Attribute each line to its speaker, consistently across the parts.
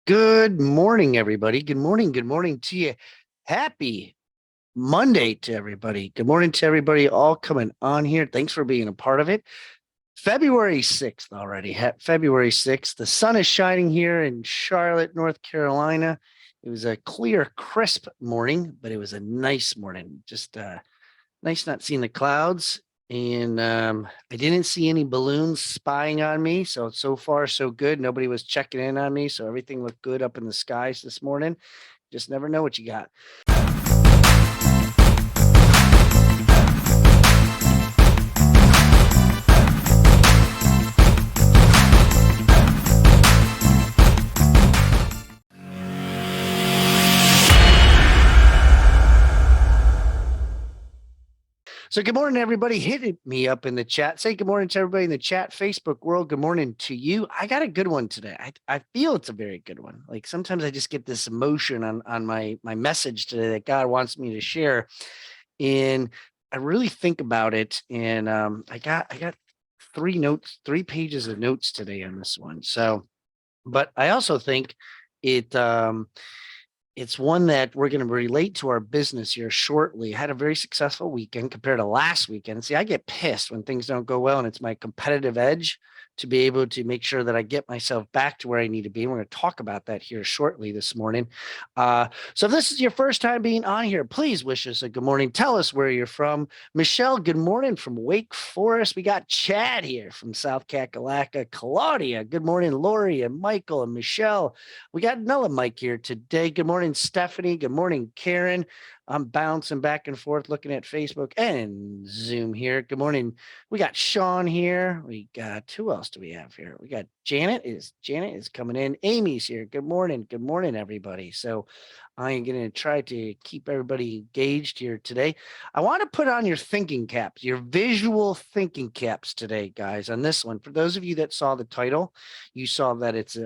Speaker 1: Good morning, everybody. Good morning. Good morning to you. Happy Monday to everybody. Good morning to everybody all coming on here. Thanks for being a part of it. February 6th already. February 6th. The sun is shining here in Charlotte, North Carolina. It was a clear, crisp morning, but it was a nice morning. Just nice not seeing the clouds. And I didn't see any balloons spying on me. So far, so good. Nobody was checking in on me. So everything looked good up in the skies this morning. Just never know what you got. So good morning, everybody. Hit me up in the chat. Say good morning to everybody in the chat, Facebook world. Good morning to you. I got a good one today. I feel it's a very good one. Like sometimes I just get this emotion on my message today that God wants me to share. And I really think about it. And I got 3 pages of notes today on this one. So, but I also think it it's one that we're going to relate to our business here shortly. I had a very successful weekend compared to last weekend. See, I get pissed when things don't go well, and it's my competitive edge to be able to make sure that I get myself back to where I need to be. And we're going to talk about that here shortly this morning. So if this is your first time being on here, please wish us a good morning. Tell us where you're from. Michelle, good morning from Wake Forest. We got Chad here from South Kakalaka. Claudia, good morning. Lori and Michael and Michelle. We got another Mike here today. Good morning, Stephanie. Good morning, Karen. I'm bouncing back and forth looking at Facebook and Zoom here. Good morning. We got Sean here. We got, who else do we have here? We got Janet is coming in. Amy's here. Good morning. Good morning, everybody. So I am going to try to keep everybody engaged here today. I want to put on your thinking caps, your visual thinking caps today, guys, on this one. For those of you that saw the title, you saw that it's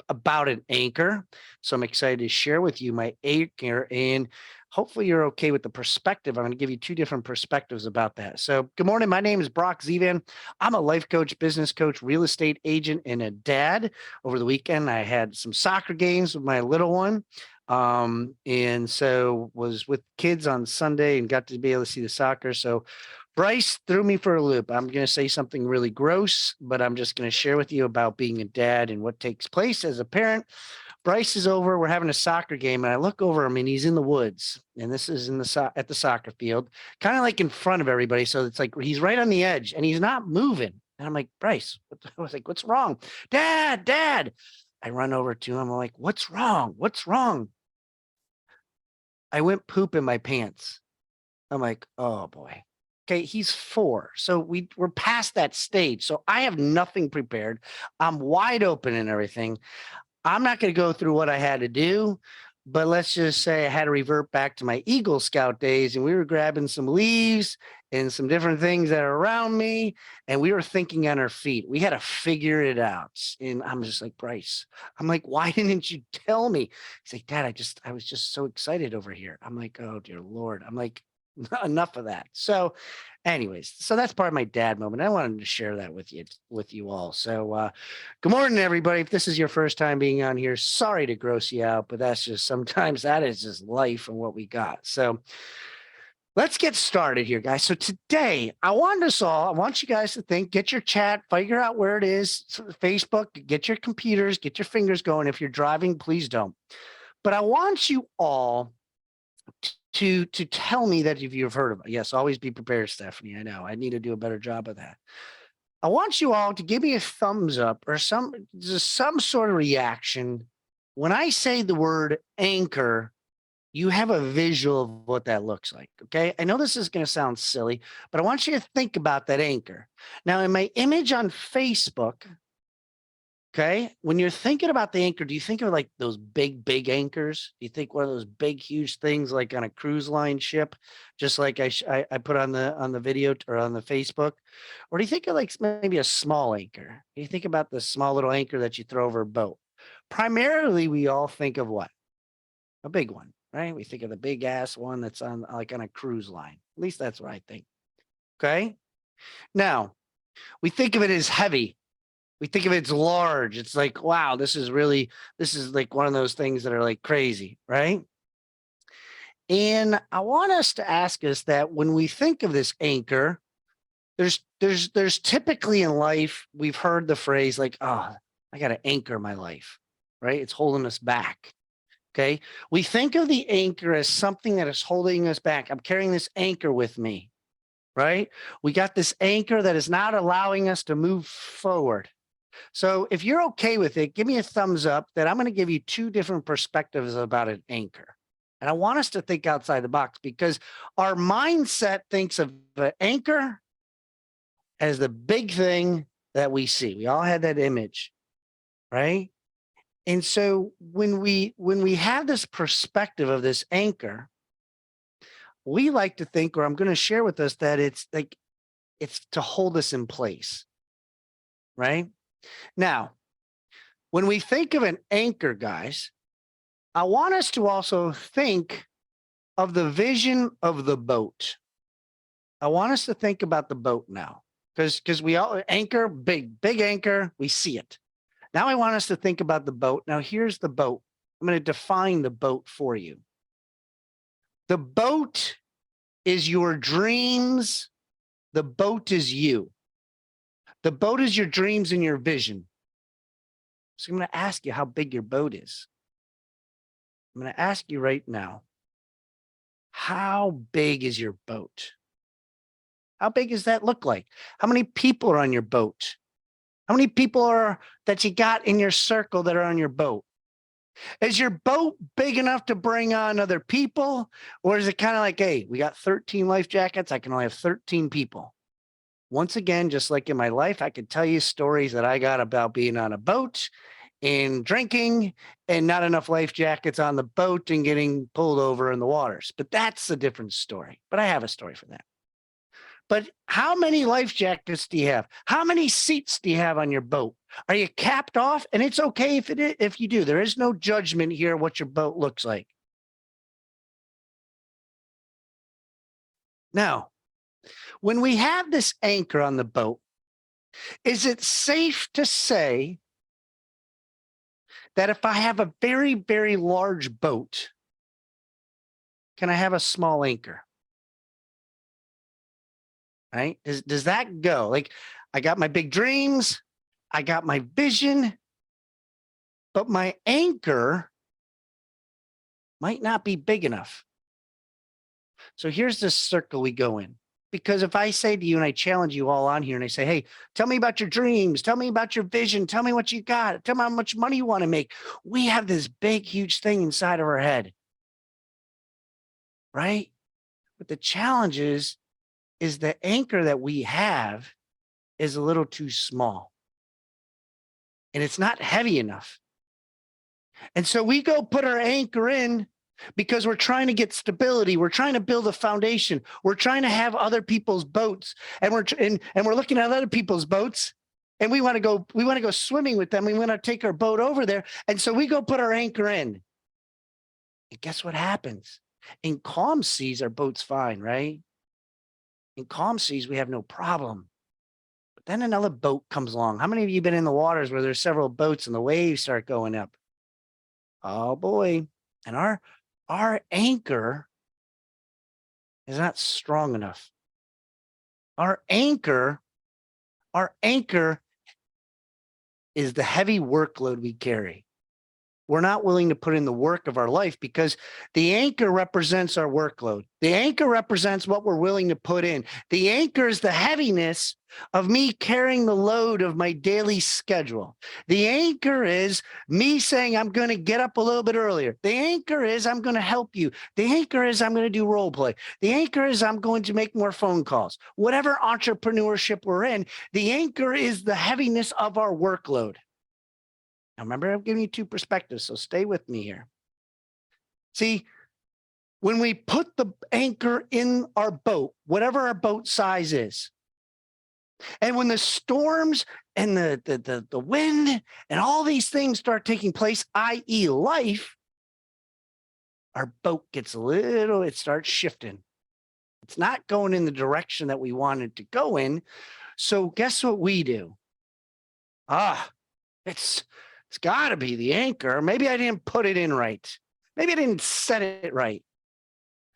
Speaker 1: about an anchor. So I'm excited to share with you my anchor, and hopefully you're okay with the perspective. I'm going to give you 2 different perspectives about that. So good morning. My name is Brock Zevan. I'm a life coach, business coach, real estate agent, and a dad. Over the weekend, I had some soccer games with my little one. And so was with kids on Sunday and got to be able to see the soccer. So Bryce threw me for a loop. I'm going to say something really gross, but I'm just going to share with you about being a dad and what takes place as a parent. Bryce is over. We're having a soccer game, and I look over him, and he's in the woods. And this is at the soccer field, kind of like in front of everybody. So it's like he's right on the edge, and he's not moving. And I'm like, Bryce, I was like, what's wrong? Dad. I run over to him. I'm like, what's wrong? What's wrong? I went poop in my pants. I'm like, oh boy. Okay, he's 4. So we're past that stage. So I have nothing prepared. I'm wide open and everything. I'm not going to go through what I had to do, but let's just say I had to revert back to my Eagle Scout days, and we were grabbing some leaves and some different things that are around me, and we were thinking on our feet. We had to figure it out. And I'm just like, Bryce, I'm like, why didn't you tell me? He's like, Dad, I was just so excited over here. I'm like, oh dear Lord. I'm like, enough of that. So anyways, so that's part of my dad moment. I wanted to share that with you all. So good morning, everybody. If this is your first time being on here, sorry to gross you out, but that's just sometimes that is just life and what we got. So let's get started here, guys. So today I want you guys to think, get your chat, figure out where it is, Facebook, get your computers, get your fingers going. If you're driving, please don't. But I want you all to tell me that if you've heard of it. Yes, always be prepared, Stephanie. I know I need to do a better job of that. I want you all to give me a thumbs up or some sort of reaction when I say the word anchor. You have a visual of what that looks like. Okay, I know this is going to sound silly, but I want you to think about that anchor. Now, in my image on Facebook, okay, when you're thinking about the anchor, do you think of like those big anchors? Do you think one of those big, huge things like on a cruise line ship, just like I put on the video or on the Facebook? Or do you think of like maybe a small anchor? Do you think about the small little anchor that you throw over a boat? Primarily, we all think of what? A big one, right? We think of the big ass one that's on like on a cruise line. At least that's what I think. Okay. Now we think of it as heavy. We think of it as large. It's like, wow, this is like one of those things that are like crazy, right? And I want us to ask us that when we think of this anchor, there's typically in life, we've heard the phrase like, oh, I got to anchor my life, right? It's holding us back. Okay. We think of the anchor as something that is holding us back. I'm carrying this anchor with me, right? We got this anchor that is not allowing us to move forward. So if you're okay with it, give me a thumbs up that I'm going to give you two different perspectives about an anchor. And I want us to think outside the box because our mindset thinks of the anchor as the big thing that we see. We all had that image, right? And so when we have this perspective of this anchor, we like to think, or I'm going to share with us that it's to hold us in place, right? Now, when we think of an anchor, guys, I want us to also think of the vision of the boat. I want us to think about the boat now, because we all anchor, big anchor, we see it. Now I want us to think about the boat. Now here's the boat. I'm going to define the boat for you. The boat is your dreams. The boat is you. The boat is your dreams and your vision. So I'm going to ask you how big your boat is. I'm going to ask you right now, how big is your boat? How big does that look like? How many people are on your boat? How many people are that you got in your circle that are on your boat? Is your boat big enough to bring on other people? Or is it kind of like, hey, we got 13 life jackets. I can only have 13 people. Once again, just like in my life, I could tell you stories that I got about being on a boat and drinking and not enough life jackets on the boat and getting pulled over in the waters. But that's a different story. But I have a story for that. But how many life jackets do you have? How many seats do you have on your boat? Are you capped off? And it's okay if you do. There is no judgment here what your boat looks like. Now, when we have this anchor on the boat, is it safe to say that if I have a very, very large boat, can I have a small anchor? Right? Does that go? Like, I got my big dreams, I got my vision, but my anchor might not be big enough. So here's this circle we go in. Because if I say to you and I challenge you all on here and I say, hey, tell me about your dreams, tell me about your vision, tell me what you got, tell me how much money you want to make. We have this big, huge thing inside of our head, right? But the challenge is the anchor that we have is a little too small and it's not heavy enough. And so we go put our anchor in because we're trying to get stability. We're trying to build a foundation. We're trying to have other people's boats, and we're looking at other people's boats, and we want to go swimming with them. We want to take our boat over there, and so we go put our anchor in. And guess what happens? In calm seas, our boat's fine, right? In calm seas, we have no problem. But then another boat comes along. How many of you been in the waters where there's several boats and the waves start going up? Oh boy. And our anchor is not strong enough. Our anchor is the heavy workload we carry. We're not willing to put in the work of our life because the anchor represents our workload. The anchor represents what we're willing to put in. The anchor is the heaviness of me carrying the load of my daily schedule. The anchor is me saying, I'm going to get up a little bit earlier. The anchor is I'm going to help you. The anchor is I'm going to do role play. The anchor is I'm going to make more phone calls. Whatever entrepreneurship we're in, the anchor is the heaviness of our workload. Now, remember, I'm giving you two perspectives, so stay with me here. See, when we put the anchor in our boat, whatever our boat size is, and when the storms and the wind and all these things start taking place, i.e. life, our boat gets it starts shifting. It's not going in the direction that we wanted to go in. So guess what we do? It's got to be the anchor. Maybe I didn't put it in right. Maybe I didn't set it right.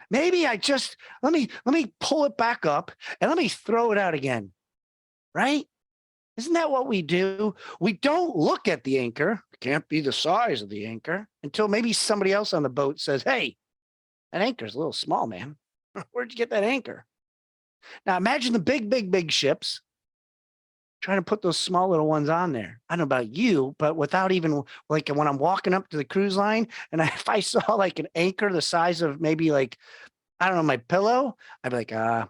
Speaker 1: Maybe I just let me pull it back up and let me throw it out again. Right? Isn't that what we do? We don't look at the anchor. It can't be the size of the anchor until maybe somebody else on the boat says, "Hey, that anchor's a little small, man. Where'd you get that anchor?" Now imagine the big, big, big ships trying to put those small little ones on there. I don't know about you, but without even like when I'm walking up to the cruise line and if I saw like an anchor the size of maybe like, I don't know, my pillow, I'd be like,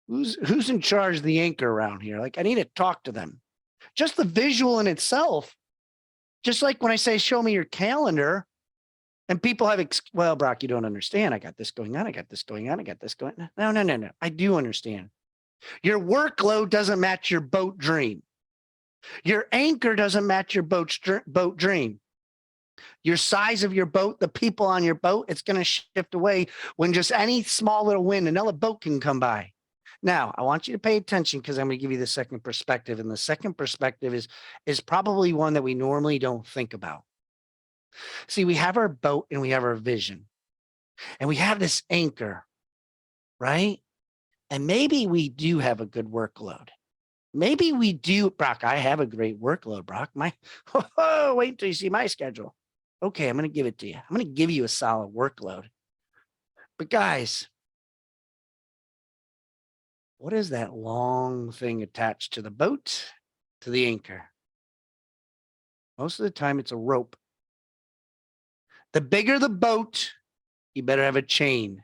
Speaker 1: who's in charge of the anchor around here? Like I need to talk to them. Just the visual in itself, just like when I say, show me your calendar, and people have, well, Brock, you don't understand. I got this going on. I got this going on. I got this going on. No, no, no, no. I do understand. Your workload doesn't match your boat dream. Your anchor doesn't match your boat dream. Your size of your boat, the people on your boat, it's going to shift away when just any small little wind, another boat can come by. Now, I want you to pay attention because I'm going to give you the second perspective. And the second perspective is probably one that we normally don't think about. See, we have our boat and we have our vision and we have this anchor, right? And maybe we do have a good workload. Maybe we do, Brock. I have a great workload, Brock. Wait until you see my schedule. Okay, I'm going to give it to you. I'm going to give you a solid workload. But guys, what is that long thing attached to the boat, to the anchor? Most of the time, it's a rope. The bigger the boat, you better have a chain.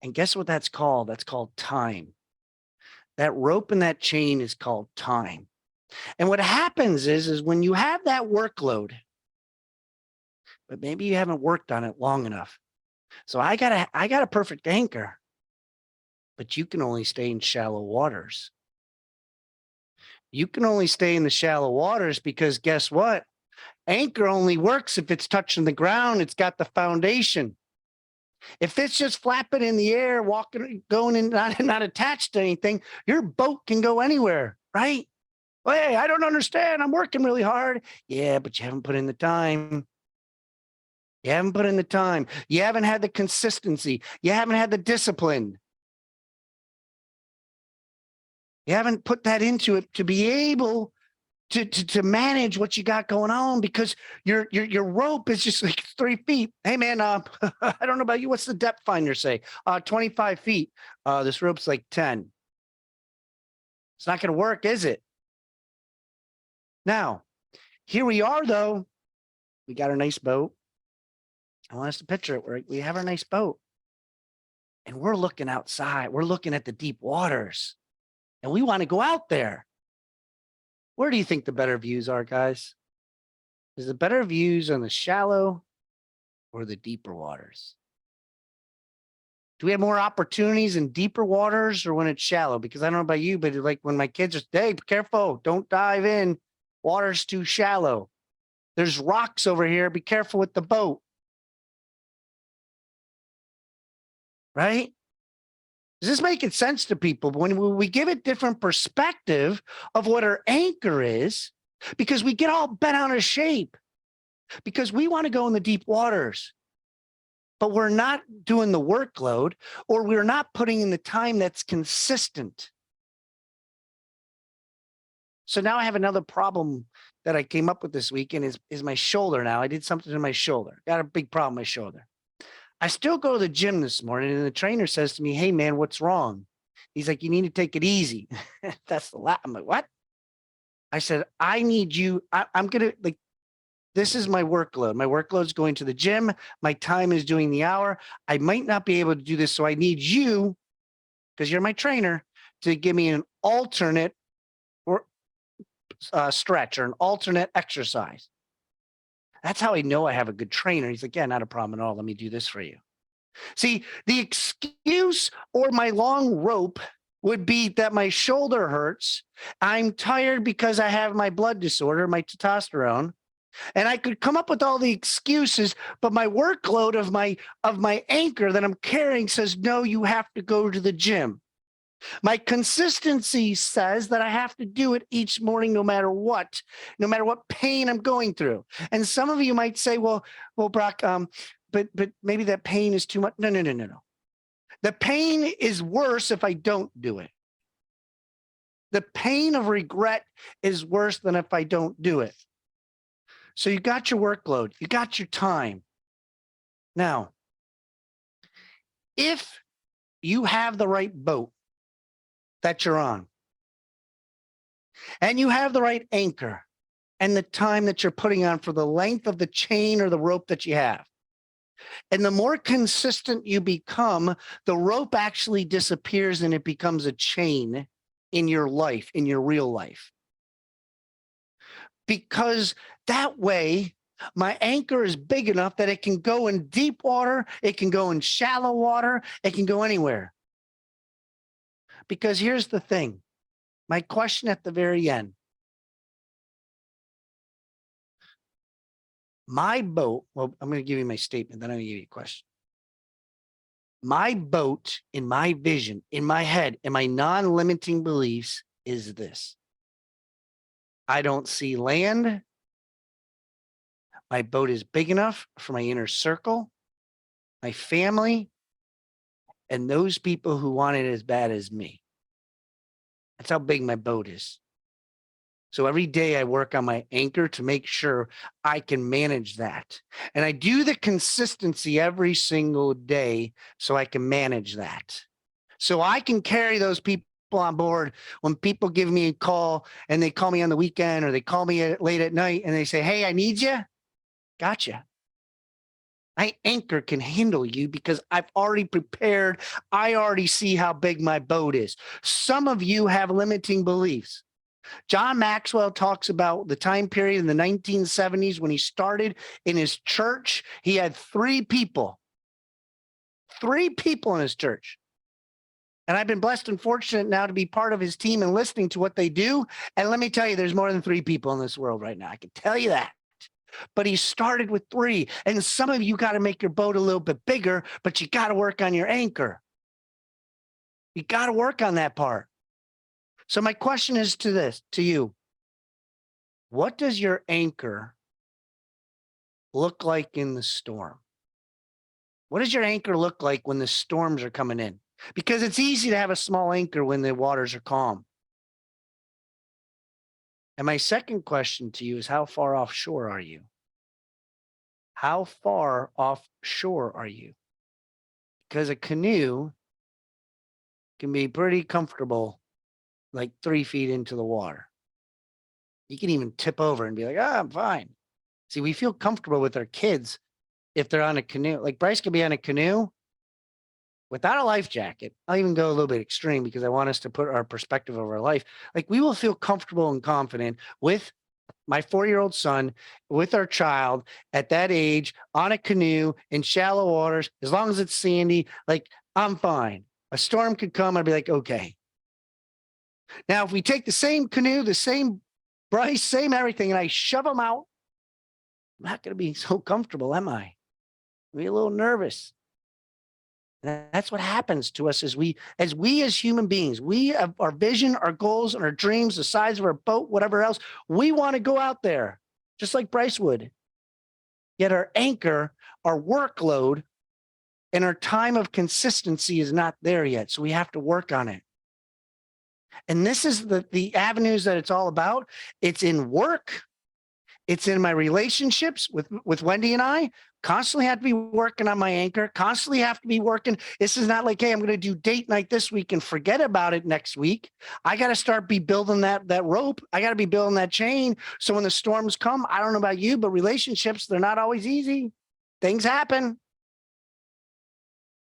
Speaker 1: And guess what that's called? That's called time. That rope and that chain is called time. And what happens is when you have that workload, but maybe you haven't worked on it long enough. So I got a perfect anchor, but you can only stay in shallow waters. You can only stay in the shallow waters because guess what? Anchor only works if it's touching the ground. It's got the foundation. If it's just flapping in the air, walking, going and not attached to anything, your boat can go anywhere, right? Well, hey, I don't understand. I'm working really hard. Yeah, but you haven't put in the time. You haven't put in the time. You haven't had the consistency. You haven't had the discipline. You haven't put that into it to be able to manage what you got going on because your rope is just like 3 feet. Hey man, I don't know about you. What's the depth finder say? 25 feet. This rope's like 10. It's not going to work, is it? Now, here we are though. We got our nice boat. I want us to picture it. We have our nice boat and we're looking outside. We're looking at the deep waters and we want to go out there. Where do you think the better views are, guys? Is the better views on the shallow or the deeper waters? Do we have more opportunities in deeper waters or when it's shallow? Because I don't know about you, but like when my kids are, hey, be careful, don't dive in. Water's too shallow. There's rocks over here. Be careful with the boat. Right? Is this making sense to people? When we give it different perspective of what our anchor is, because we get all bent out of shape, because we want to go in the deep waters, but we're not doing the workload or we're not putting in the time that's consistent. So now I have another problem that I came up with this weekend is my shoulder now. I did something to my shoulder. Got a big problem with my shoulder. I still go to the gym this morning and the trainer says to me, hey man, what's wrong? He's like, you need to take it easy. That's the last. I'm like, what? I said, I need you. I'm going to like, this is my workload. My workload is going to the gym. My time is doing the hour. I might not be able to do this. So I need you, because you're my trainer, to give me an alternate or stretch or an alternate exercise. That's how I know I have a good trainer. He's like, yeah, not a problem at all. Let me do this for you. See, the excuse or my long rope would be that my shoulder hurts. I'm tired because I have my blood disorder, my testosterone. And I could come up with all the excuses, but my workload of my anchor that I'm carrying says, no, you have to go to the gym. My consistency says that I have to do it each morning, no matter what pain I'm going through. And some of you might say, well, Brock, but maybe that pain is too much. No. The pain is worse if I don't do it. The pain of regret is worse than if I don't do it. So you got your workload, you got your time. Now, if you have the right boat that you're on, and you have the right anchor and the time that you're putting on for the length of the chain or the rope that you have, and the more consistent you become, the rope actually disappears and it becomes a chain in your life, in your real life. Because that way, my anchor is big enough that it can go in deep water, it can go in shallow water, it can go anywhere. Because here's the thing, my question at the very end. My boat, well, I'm going to give you my statement, then I'm going to give you a question. My boat, in my vision, in my head, in my non-limiting beliefs is this. I don't see land. My boat is big enough for my inner circle, my family, and those people who want it as bad as me. That's how big my boat is. So every day I work on my anchor to make sure I can manage that. And I do the consistency every single day so I can manage that. So I can carry those people on board when people give me a call and they call me on the weekend or they call me late at night and they say, hey, I need you. Gotcha. My anchor can handle you because I've already prepared. I already see how big my boat is. Some of you have limiting beliefs. John Maxwell talks about the time period in the 1970s when he started in his church. He had three people in his church. And I've been blessed and fortunate now to be part of his team and listening to what they do. And let me tell you, there's more than three people in this world right now. I can tell you that. But he started with three. And some of you got to make your boat a little bit bigger, but you got to work on your anchor. You got to work on that part. So my question is to you. What does your anchor look like in the storm? What does your anchor look like when the storms are coming in? Because it's easy to have a small anchor when the waters are calm. And my second question to you is, how far offshore are you? How far offshore are you? Because a canoe can be pretty comfortable, like 3 feet into the water. You can even tip over and be like, I'm fine. See, we feel comfortable with our kids if they're on a canoe. Like Bryce could be on a canoe without a life jacket. I'll even go a little bit extreme because I want us to put our perspective of our life. Like we will feel comfortable and confident with my 4-year-old son, with our child at that age on a canoe in shallow waters, as long as it's sandy, like I'm fine. A storm could come. I'd be like, okay. Now, if we take the same canoe, the same Bryce, same everything, and I shove them out, I'm not going to be so comfortable, am I? I'll be a little nervous. And that's what happens to us as we as human beings. We have our vision, our goals, and our dreams, the size of our boat, whatever else. We want to go out there, just like Bryce would. Yet our anchor, our workload, and our time of consistency is not there yet. So we have to work on it. And this is the avenues that it's all about. It's in work. It's in my relationships with Wendy and I. Constantly have to be working on my anchor, constantly have to be working. This is not like, hey, I'm going to do date night this week and forget about it next week. I got to start building that rope. I got to be building that chain. So when the storms come, I don't know about you, but relationships, they're not always easy. Things happen.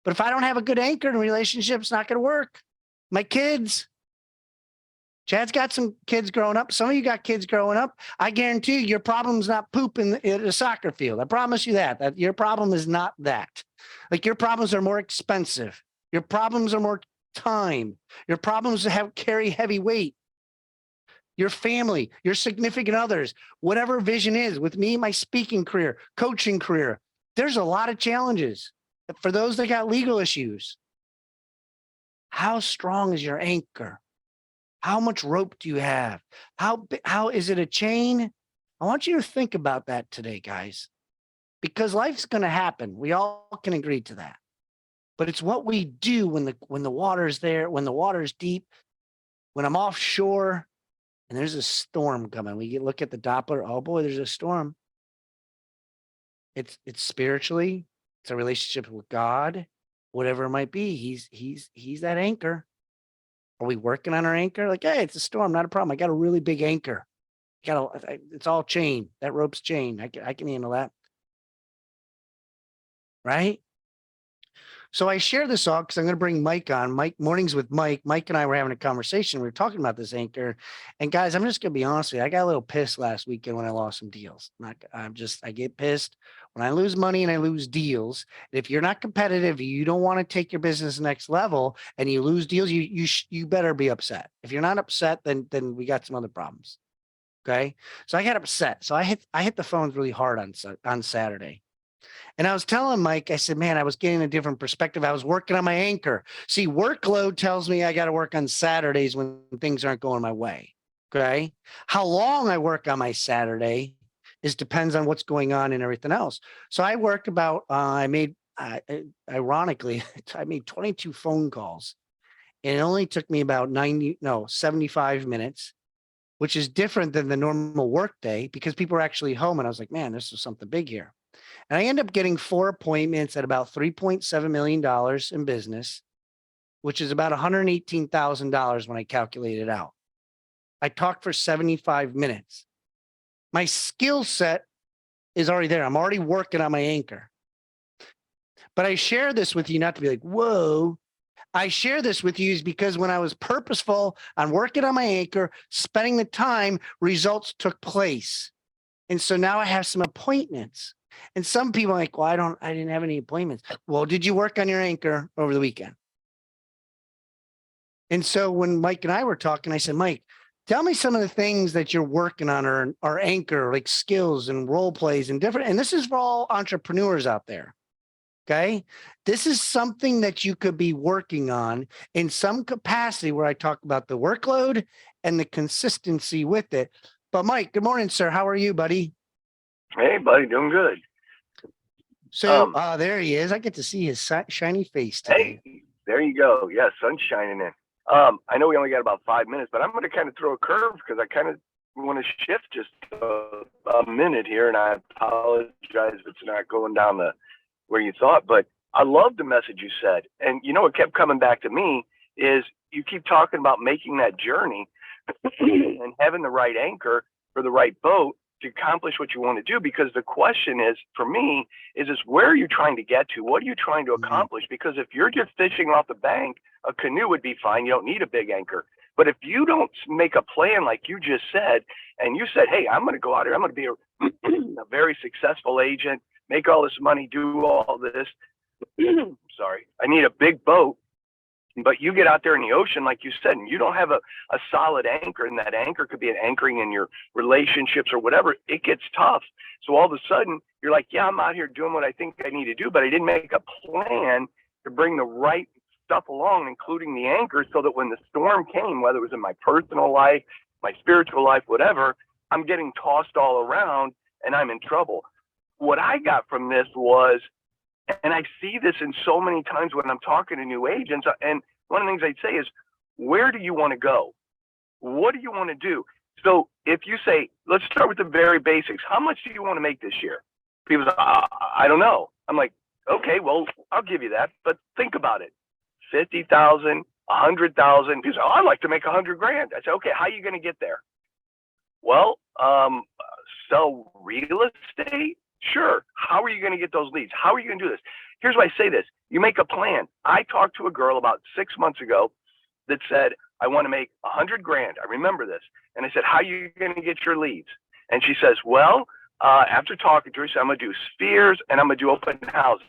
Speaker 1: But if I don't have a good anchor in a relationship, it's not going to work. My kids, Chad's got some kids growing up. Some of you got kids growing up. I guarantee you, your problem's not poop in a soccer field. I promise you that your problem is not that. Like your problems are more expensive. Your problems are more time. Your problems carry heavy weight. Your family, your significant others, whatever vision is. With me, my speaking career, coaching career, there's a lot of challenges for those that got legal issues. How strong is your anchor? How much rope do you have? How is it a chain? I want you to think about that today, guys, because life's going to happen. We all can agree to that. But it's what we do when the water's there, when the water's deep, when I'm offshore and there's a storm coming. Look at the Doppler. Oh boy, there's a storm. It's spiritually, it's a relationship with God, whatever it might be. He's that anchor. Are we working on our anchor? Like, hey, it's a storm, not a problem. I got a really big anchor. It's all chain. That rope's chain. I can handle that. Right? So I share this all because I'm going to bring Mike on. Mike, mornings with Mike. Mike and I were having a conversation. We were talking about this anchor. And guys, I'm just going to be honest with you. I got a little pissed last weekend when I lost some deals. I get pissed when I lose money and I lose deals. If you're not competitive, you don't want to take your business next level, and you lose deals, you better be upset. If you're not upset, then we got some other problems. Okay. So I got upset. So I hit the phones really hard on Saturday. And I was telling Mike, I said, man, I was getting a different perspective. I was working on my anchor. See, workload tells me I got to work on Saturdays when things aren't going my way. Okay. How long I work on my Saturday depends on what's going on and everything else. So I worked about, ironically, I made 22 phone calls, and it only took me about 75 minutes, which is different than the normal work day because people were actually home. And I was like, man, this is something big here. And I end up getting 4 appointments at about $3.7 million in business, which is about $118,000 when I calculate it out. I talked for 75 minutes. My skill set is already there. I'm already working on my anchor. But I share this with you not to be like, whoa. I share this with you is because when I was purposeful on working on my anchor, spending the time, results took place. And so now I have some appointments. And some people are like, well, I didn't have any appointments. Well, did you work on your anchor over the weekend? And so when Mike and I were talking, I said, Mike, tell me some of the things that you're working on or anchor, like skills and role plays and different. And this is for all entrepreneurs out there. Okay. This is something that you could be working on in some capacity where I talk about the workload and the consistency with it. But Mike, good morning, sir. How are you, buddy?
Speaker 2: Hey, buddy, doing good.
Speaker 1: So there he is. I get to see his shiny face today.
Speaker 2: Hey, there you go. Yeah, sun's shining in. I know we only got about 5 minutes, but I'm going to kind of throw a curve because I kind of want to shift just a minute here, and I apologize if it's not going down where you thought, but I love the message you said. And you know what kept coming back to me is you keep talking about making that journey and having the right anchor for the right boat to accomplish what you want to do. Because the question is, for me, is where are you trying to get to? What are you trying to accomplish? Because if you're just fishing off the bank, a canoe would be fine. You don't need a big anchor. But if you don't make a plan like you just said, and you said, hey, I'm going to go out here, I'm going to be a very successful agent, make all this money, do all this. Sorry, I need a big boat. But you get out there in the ocean, like you said, and you don't have a solid anchor, and that anchor could be an anchoring in your relationships or whatever. It gets tough. So all of a sudden, you're like, yeah, I'm out here doing what I think I need to do, but I didn't make a plan to bring the right stuff along, including the anchor, so that when the storm came, whether it was in my personal life, my spiritual life, whatever, I'm getting tossed all around and I'm in trouble. What I got from this was, and I see this in so many times when I'm talking to new agents, and one of the things I'd say is, where do you want to go? What do you want to do? So if you say, let's start with the very basics. How much do you want to make this year? People say, I don't know. I'm like, okay, well, I'll give you that, but think about it. 50,000, 100,000. People say, I'd like to make 100 grand. I say, okay, how are you going to get there? Well, sell real estate? Sure. How are you going to get those leads? How are you going to do this? Here's why I say this. You make a plan. I talked to a girl about 6 months ago that said, I want to make 100 grand. I remember this. And I said, how are you going to get your leads? And she says, well, after talking to her, she said, I'm going to do spheres and I'm going to do open houses.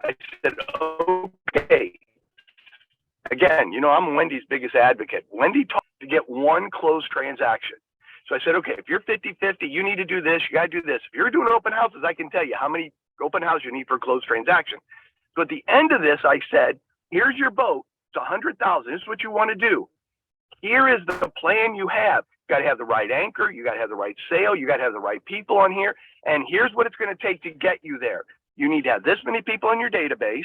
Speaker 2: I said, okay. Again, you know, I'm Wendy's biggest advocate. Wendy taught to get one closed transaction. So I said, okay, if you're 50-50, you need to do this, you got to do this. If you're doing open houses, I can tell you how many open houses you need for a closed transaction. So at the end of this, I said, here's your boat. It's 100,000. This is what you want to do. Here is the plan you have. You got to have the right anchor. You got to have the right sail. You got to have the right people on here. And here's what it's going to take to get you there. You need to have this many people in your database.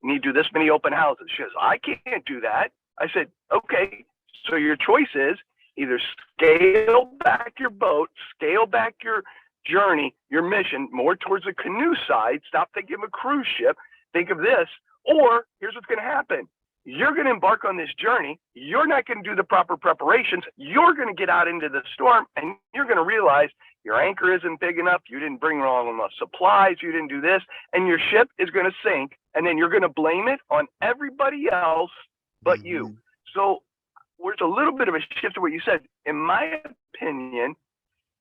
Speaker 2: You need to do this many open houses. She goes, I can't do that. I said, okay, so your choice is either scale back your boat, scale back your journey, your mission more towards the canoe side. Stop thinking of a cruise ship. Think of this. Or here's what's going to happen. You're going to embark on this journey. You're not going to do the proper preparations. You're going to get out into the storm, and you're going to realize your anchor isn't big enough. You didn't bring along enough supplies. You didn't do this, and your ship is going to sink, and then you're going to blame it on everybody else but you. So there's a little bit of a shift to what you said. In my opinion,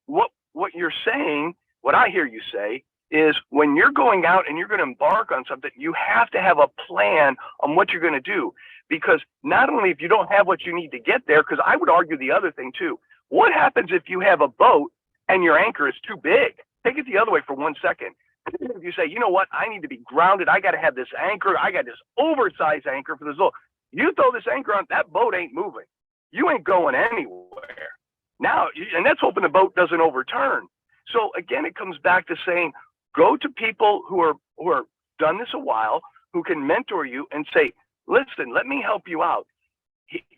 Speaker 2: what you're saying, what I hear you say, is when you're going out and you're going to embark on something, you have to have a plan on what you're going to do. Because not only if you don't have what you need to get there, because I would argue the other thing too, what happens if you have a boat and your anchor is too big? Take it the other way for 1 second. If you say, you know what, I need to be grounded. I got to have this anchor. I got this oversized anchor for this little. You throw this anchor on, that boat ain't moving. You ain't going anywhere. Now, and that's hoping the boat doesn't overturn. So again, it comes back to saying, go to people who are done this a while, who can mentor you and say, listen, let me help you out.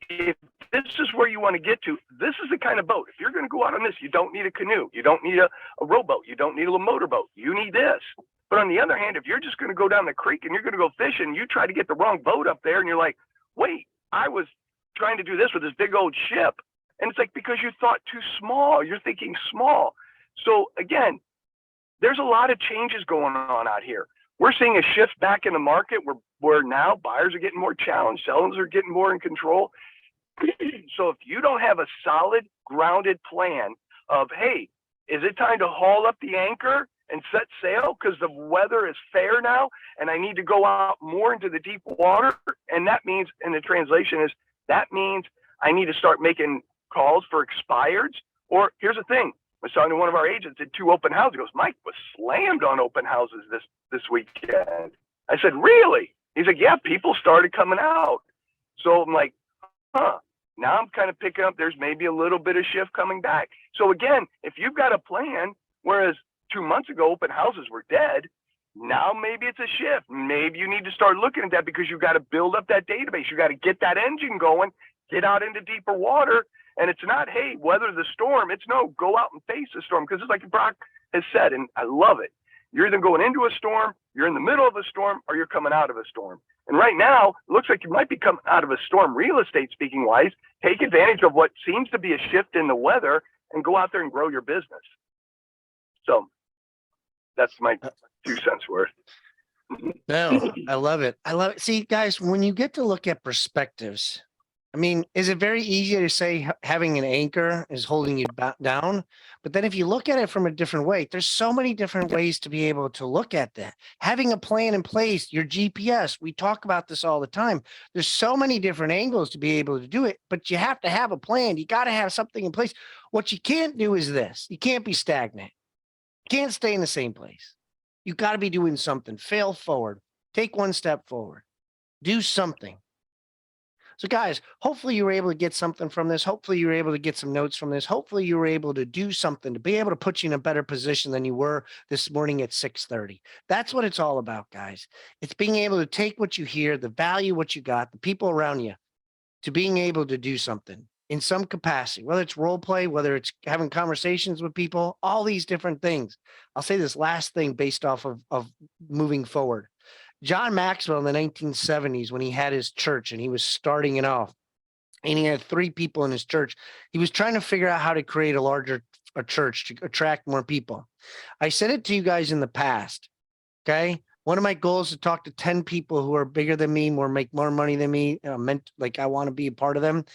Speaker 2: If this is where you want to get to, this is the kind of boat. If you're going to go out on this, you don't need a canoe. You don't need a rowboat. You don't need a motorboat. You need this. But on the other hand, if you're just going to go down the creek and you're going to go fishing, you try to get the wrong boat up there and you're like, wait, I was trying to do this with this big old ship. And it's like, because you thought too small. You're thinking small. So again, there's a lot of changes going on out here. We're seeing a shift back in the market where now buyers are getting more challenged, sellers are getting more in control. So if you don't have a solid, grounded plan of, hey, is it time to haul up the anchor and set sail because the weather is fair now and I need to go out more into the deep water? And that means, and the translation is, that means I need to start making calls for expireds. Or here's the thing. I was talking to one of our agents at 2 open houses. He goes, Mike was slammed on open houses this weekend. I said, really? He's like, yeah, people started coming out. So I'm like, huh. Now I'm kind of picking up, there's maybe a little bit of shift coming back. So again, if you've got a plan, whereas 2 months ago, open houses were dead, now maybe it's a shift. Maybe you need to start looking at that because you've got to build up that database. You got to get that engine going, get out into deeper water. And it's not, hey, weather the storm. It's no, go out and face the storm. Because it's like Brock has said, and I love it. You're either going into a storm, you're in the middle of a storm, or you're coming out of a storm. And right now, it looks like you might be coming out of a storm, real estate speaking wise. Take advantage of what seems to be a shift in the weather and go out there and grow your business. So that's my 2 cents worth.
Speaker 1: No, I love it. I love it. See, guys, when you get to look at perspectives, I mean, is it very easy to say having an anchor is holding you down? But then if you look at it from a different way, there's so many different ways to be able to look at that. Having a plan in place, your GPS, we talk about this all the time. There's so many different angles to be able to do it, but you have to have a plan. You got to have something in place. What you can't do is this. You can't be stagnant. You can't stay in the same place. You got to be doing something. Fail forward. Take 1 step forward. Do something. So guys, hopefully you were able to get something from this. Hopefully you were able to get some notes from this. Hopefully you were able to do something to be able to put you in a better position than you were this morning at 6:30. That's what it's all about, guys. It's being able to take what you hear, the value, what you got, the people around you, to being able to do something in some capacity, whether it's role play, whether it's having conversations with people, all these different things. I'll say this last thing based off of moving forward. John Maxwell in the 1970s, when he had his church and he was starting it off, and he had 3 people in his church, he was trying to figure out how to create a church to attract more people. I said it to you guys in the past, okay? One of my goals is to talk to 10 people who are bigger than me, make more money than me, like I want to be a part of them.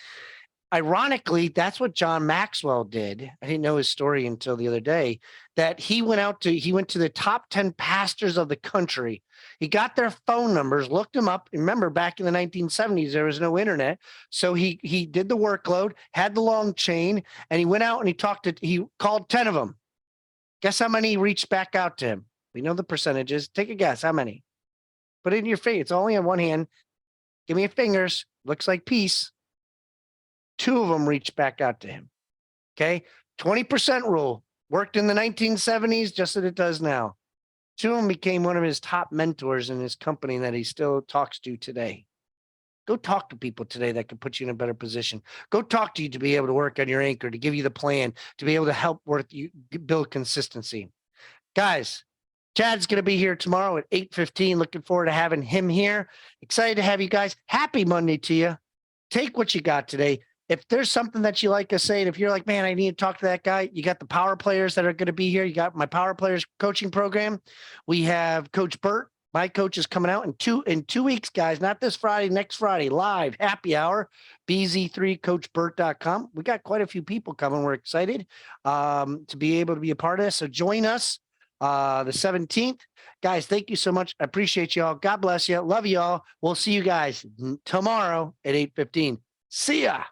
Speaker 1: Ironically, that's what John Maxwell did. I didn't know his story until the other day, that he went to the top 10 pastors of the country. He got their phone numbers, looked them up. Remember, back in the 1970s, there was no internet. So he did the workload, had the long chain, and he went out and he called 10 of them. Guess how many reached back out to him? We know the percentages. Take a guess. How many? Put it in your face. It's only on one hand. Give me your fingers. Looks like peace. 2 of them reached back out to him. Okay. 20% rule worked in the 1970s just as it does now. 2 of them became one of his top mentors in his company that he still talks to today. Go talk to people today that can put you in a better position. Go talk to you to be able to work on your anchor, to give you the plan, to be able to help you build consistency. Guys, Chad's going to be here tomorrow at 8:15. Looking forward to having him here. Excited to have you guys. Happy Monday to you. Take what you got today. If there's something that you like us saying, if you're like, man, I need to talk to that guy, you got the power players that are going to be here. You got my power players coaching program. We have Coach Burt. My coach is coming out in 2 weeks, guys. Not this Friday, next Friday, live happy hour, bz3coachburt.com. We got quite a few people coming. We're excited to be able to be a part of this. So join us the 17th. Guys, thank you so much. I appreciate y'all. God bless you. Love y'all. We'll see you guys tomorrow at 8:15. See ya.